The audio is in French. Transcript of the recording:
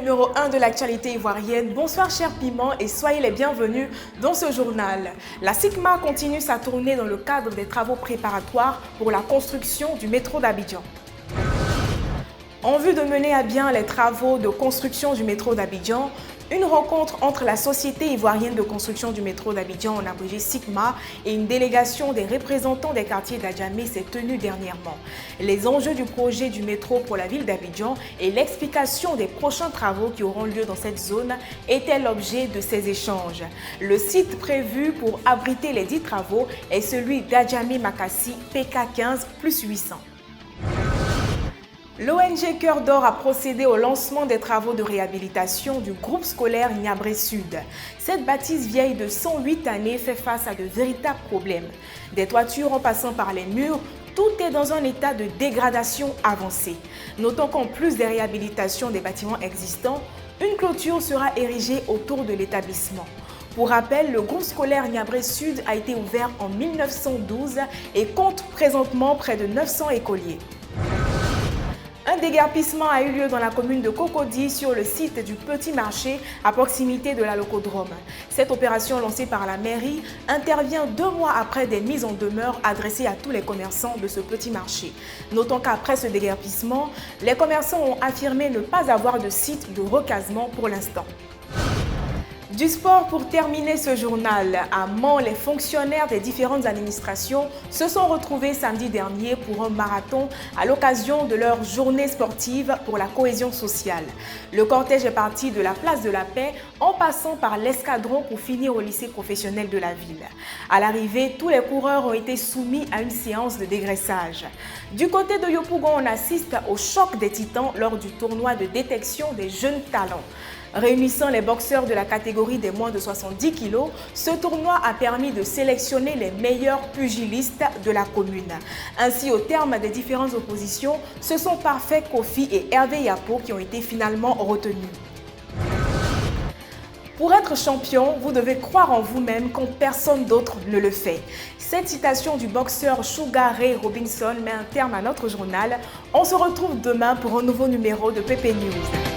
numéro 1 de l'actualité ivoirienne. Bonsoir chers piments et soyez les bienvenus dans ce journal. La SICMA continue sa tournée dans le cadre des travaux préparatoires pour la construction du métro d'Abidjan. En vue de mener à bien les travaux de construction du métro d'Abidjan, une rencontre entre la Société ivoirienne de construction du métro d'Abidjan, en abrégé SICMA, et une délégation des représentants des quartiers d'Adjamé s'est tenue dernièrement. Les enjeux du projet du métro pour la ville d'Abidjan et l'explication des prochains travaux qui auront lieu dans cette zone étaient l'objet de ces échanges. Le site prévu pour abriter les 10 travaux est celui d'Adjamé-Makassi PK15+800. L'ONG Cœur d'Or a procédé au lancement des travaux de réhabilitation du groupe scolaire Niabré Sud. Cette bâtisse vieille de 108 années fait face à de véritables problèmes. Des toitures en passant par les murs, tout est dans un état de dégradation avancée. Notons qu'en plus des réhabilitations des bâtiments existants, une clôture sera érigée autour de l'établissement. Pour rappel, le groupe scolaire Niabré Sud a été ouvert en 1912 et compte présentement près de 900 écoliers. Un déguerpissement a eu lieu dans la commune de Cocody sur le site du Petit Marché à proximité de la Locodrome. Cette opération lancée par la mairie intervient 2 mois après des mises en demeure adressées à tous les commerçants de ce petit marché. Notons qu'après ce déguerpissement, les commerçants ont affirmé ne pas avoir de site de recasement pour l'instant. Du sport pour terminer ce journal. À Mans, les fonctionnaires des différentes administrations se sont retrouvés samedi dernier pour un marathon à l'occasion de leur journée sportive pour la cohésion sociale. Le cortège est parti de la place de la Paix en passant par l'escadron pour finir au lycée professionnel de la ville. À l'arrivée, tous les coureurs ont été soumis à une séance de dégraissage. Du côté de Yopougon, on assiste au choc des titans lors du tournoi de détection des jeunes talents. Réunissant les boxeurs de la catégorie des moins de 70 kg, ce tournoi a permis de sélectionner les meilleurs pugilistes de la commune. Ainsi, au terme des différentes oppositions, ce sont Parfait Kofi et Hervé Yapo qui ont été finalement retenus. Pour être champion, vous devez croire en vous-même quand personne d'autre ne le fait. Cette citation du boxeur Sugar Ray Robinson met un terme à notre journal. On se retrouve demain pour un nouveau numéro de PP News.